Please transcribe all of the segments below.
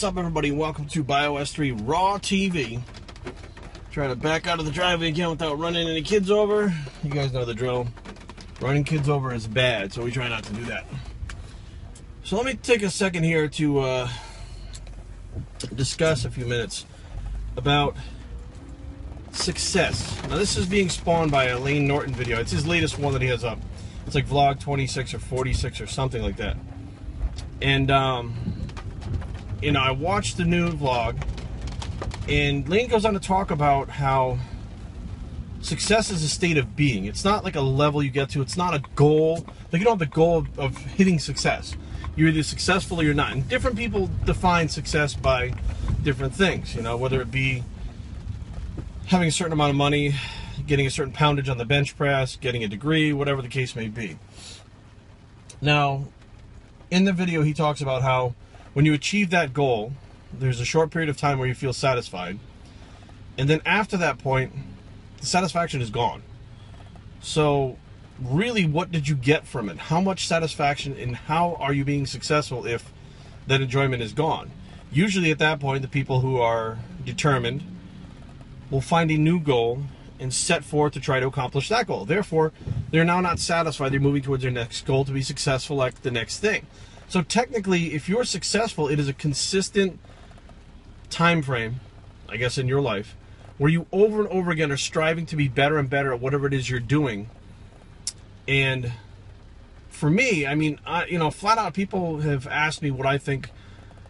What's up, everybody? Welcome to Bios3 Raw TV. Trying to back out of the driveway again without running any kids over. You guys know the drill. Running kids over is bad, so we try not to do that. So let me take a second here to discuss a few minutes about success. Now, this is being spawned by a Lane Norton video. It's his latest one that he has up. It's like vlog 26 or 46 or something like that. And, you know, I watched the new vlog, and Lane goes on to talk about how success is a state of being. It's not like a level you get to. It's not a goal. Like, you don't have the goal of hitting success. You're either successful or you're not. And different people define success by different things, you know, whether it be having a certain amount of money, getting a certain poundage on the bench press, getting a degree, whatever the case may be. Now, in the video, he talks about how when you achieve that goal, there's a short period of time where you feel satisfied. And then after that point, the satisfaction is gone. So really, what did you get from it? How much satisfaction, and how are you being successful if that enjoyment is gone? Usually at that point, the people who are determined will find a new goal and set forth to try to accomplish that goal. Therefore, they're now not satisfied. They're moving towards their next goal to be successful at the next thing. So technically, if you're successful, it is a consistent time frame, I guess, in your life, where you over and over again are striving to be better and better at whatever it is you're doing. And for me, I mean, you know, flat out, people have asked me what I think,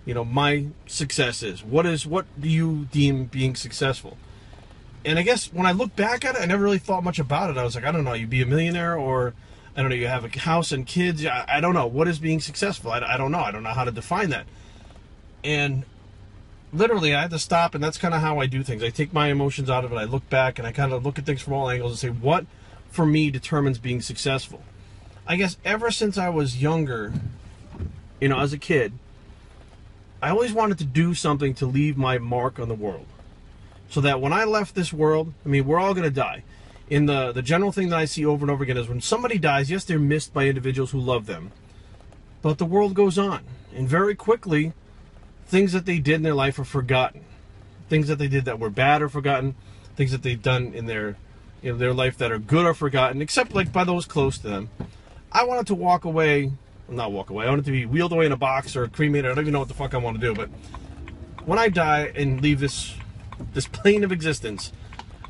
you know, my success is. What do you deem being successful? And I guess when I look back at it, I never really thought much about it. I was like, I don't know, you be a millionaire, or I don't know, you have a house and kids. I don't know. What is being successful? I don't know. I don't know how to define that. And literally, I had to stop, and that's kind of how I do things. I take my emotions out of it. I look back, and I kind of look at things from all angles and say, what, for me, determines being successful? I guess ever since I was younger, you know, as a kid, I always wanted to do something to leave my mark on the world. So that when I left this world, I mean, we're all going to die. In the general thing that I see over and over again is when somebody dies, yes, they're missed by individuals who love them. But the world goes on. And very quickly, things that they did in their life are forgotten. Things that they did that were bad are forgotten. Things that they've done in their life that are good are forgotten, except like by those close to them. I wanted to walk away, well, not walk away, I wanted to be wheeled away in a box or cremated. I don't even know what the fuck I want to do, but when I die and leave this plane of existence,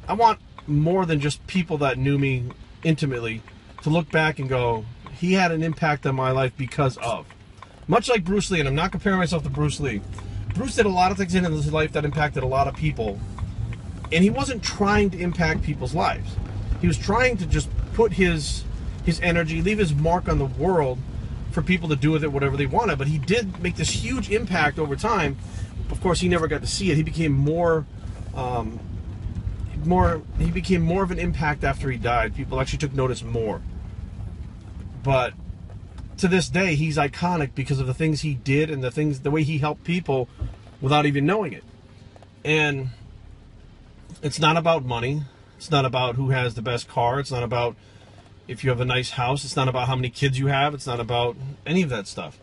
I want more than just people that knew me intimately to look back and go, he had an impact on my life because of. Much like Bruce Lee, and I'm not comparing myself to Bruce Lee. Bruce did a lot of things in his life that impacted a lot of people, and he wasn't trying to impact people's lives. He was trying to just put his energy, leave his mark on the world for people to do with it whatever they wanted. But he did make this huge impact over time. Of course, he never got to see it. He became more of an impact after he died. People actually took notice more. But to this day, he's iconic because of the things he did and the way he helped people without even knowing it. And it's not about money. It's not about who has the best car. It's not about if you have a nice house. It's not about how many kids you have. It's not about any of that stuff.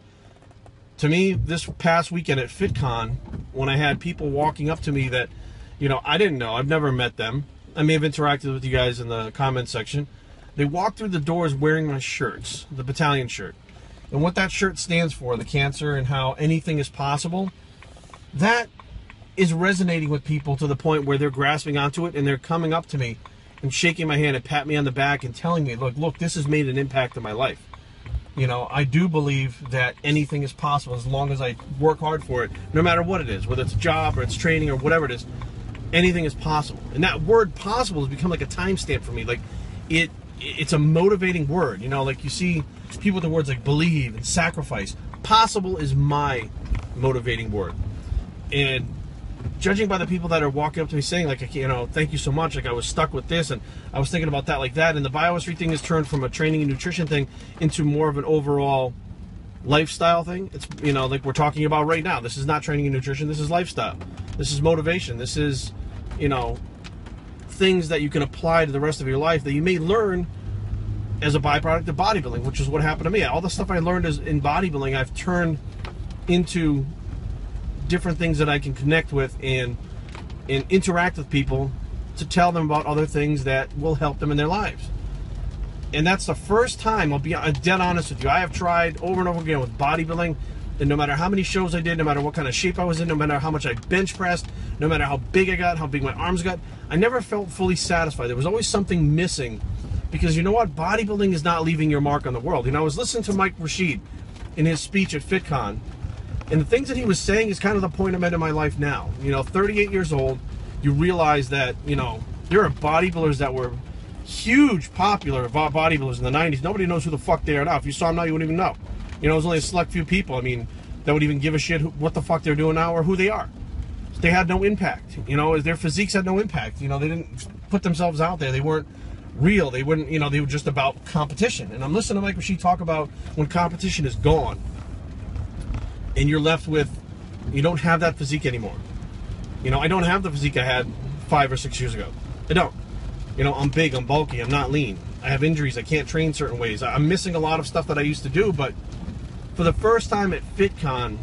To me, this past weekend at FitCon, when I had people walking up to me that, you know, I didn't know. I've never met them. I may have interacted with you guys in the comment section. They walked through the doors wearing my shirts, the battalion shirt. And what that shirt stands for, the cancer and how anything is possible, that is resonating with people to the point where they're grasping onto it and they're coming up to me and shaking my hand and patting me on the back and telling me, look, this has made an impact in my life. You know, I do believe that anything is possible as long as I work hard for it, no matter what it is, whether it's a job or it's training or whatever it is. Anything is possible. And that word possible has become like a timestamp for me. Like, it's a motivating word. You know, like you see people with the words like believe and sacrifice. Possible is my motivating word. And judging by the people that are walking up to me saying, like, you know, thank you so much, like I was stuck with this and I was thinking about that, like that. And the Bios3 thing has turned from a training and nutrition thing into more of an overall lifestyle thing. It's, you know, like we're talking about right now. This is not training and nutrition. This is lifestyle. This is motivation. This is, you know, things that you can apply to the rest of your life that you may learn as a byproduct of bodybuilding, which is what happened to me. All the stuff I learned in bodybuilding, I've turned into different things that I can connect with and interact with people to tell them about other things that will help them in their lives. And that's the first time, I'll be dead honest with you, I have tried over and over again with bodybuilding, and no matter how many shows I did, no matter what kind of shape I was in, no matter how much I bench pressed, no matter how big I got, how big my arms got, I never felt fully satisfied. There was always something missing, because you know what? Bodybuilding is not leaving your mark on the world. You know, I was listening to Mike Rashid in his speech at FitCon, and the things that he was saying is kind of the point I'm at in my life now. You know, 38 years old, you realize that, you know, there are bodybuilders that were huge, popular bodybuilders in the 90s. Nobody knows who the fuck they are now. If you saw them now, you wouldn't even know. You know, there's only a select few people, I mean, that would even give a shit what the fuck they're doing now or who they are. They had no impact. You know, their physiques had no impact. You know, they didn't put themselves out there. They weren't real. They wouldn't, you know, they were just about competition. And I'm listening to Mike Rashid talk about when competition is gone and you're left with, you don't have that physique anymore. You know, I don't have the physique I had 5 or 6 years ago. I don't. You know, I'm big, I'm bulky, I'm not lean. I have injuries, I can't train certain ways. I'm missing a lot of stuff that I used to do, but for the first time at FitCon,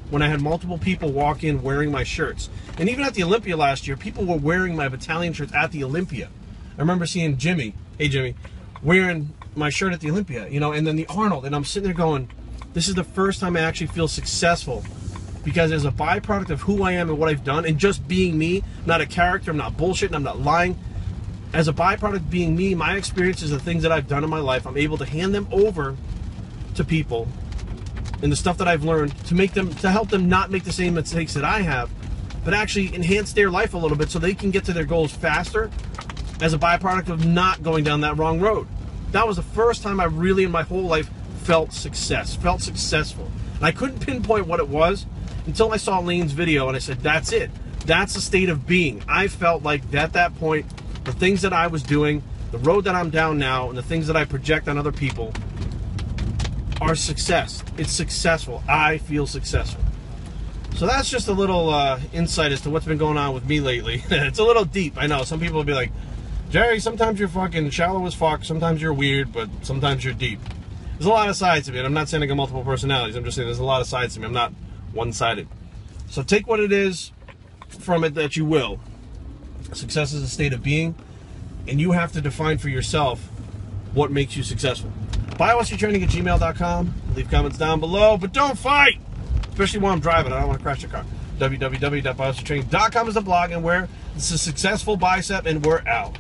when I had multiple people walk in wearing my shirts, and even at the Olympia last year, people were wearing my battalion shirts at the Olympia. I remember seeing Jimmy, hey Jimmy, wearing my shirt at the Olympia, you know, and then the Arnold, and I'm sitting there going, this is the first time I actually feel successful, because as a byproduct of who I am and what I've done, and just being me, not a character, I'm not bullshitting, I'm not lying, as a byproduct of being me, my experiences, the things that I've done in my life, I'm able to hand them over to people and the stuff that I've learned to make them, to help them not make the same mistakes that I have, but actually enhance their life a little bit so they can get to their goals faster as a byproduct of not going down that wrong road. That was the first time I really in my whole life felt successful. And I couldn't pinpoint what it was until I saw Lane's video and I said, that's it. That's the state of being. I felt like at that point, the things that I was doing, the road that I'm down now, and the things that I project on other people are success. It's successful. I feel successful. So that's just a little insight as to what's been going on with me lately. It's a little deep, I know. Some people will be like, Jerry, sometimes you're fucking shallow as fuck, sometimes you're weird, but sometimes you're deep. There's a lot of sides to me, and I'm not saying I got multiple personalities. I'm just saying there's a lot of sides to me. I'm not one-sided. So take what it is from it that you will. Success is a state of being, and you have to define for yourself what makes you successful. Bios3training@gmail.com. Leave comments down below, but don't fight! Especially while I'm driving. I don't want to crash your car. www.bios3training.com is the blog, and where it's a successful bicep, and we're out.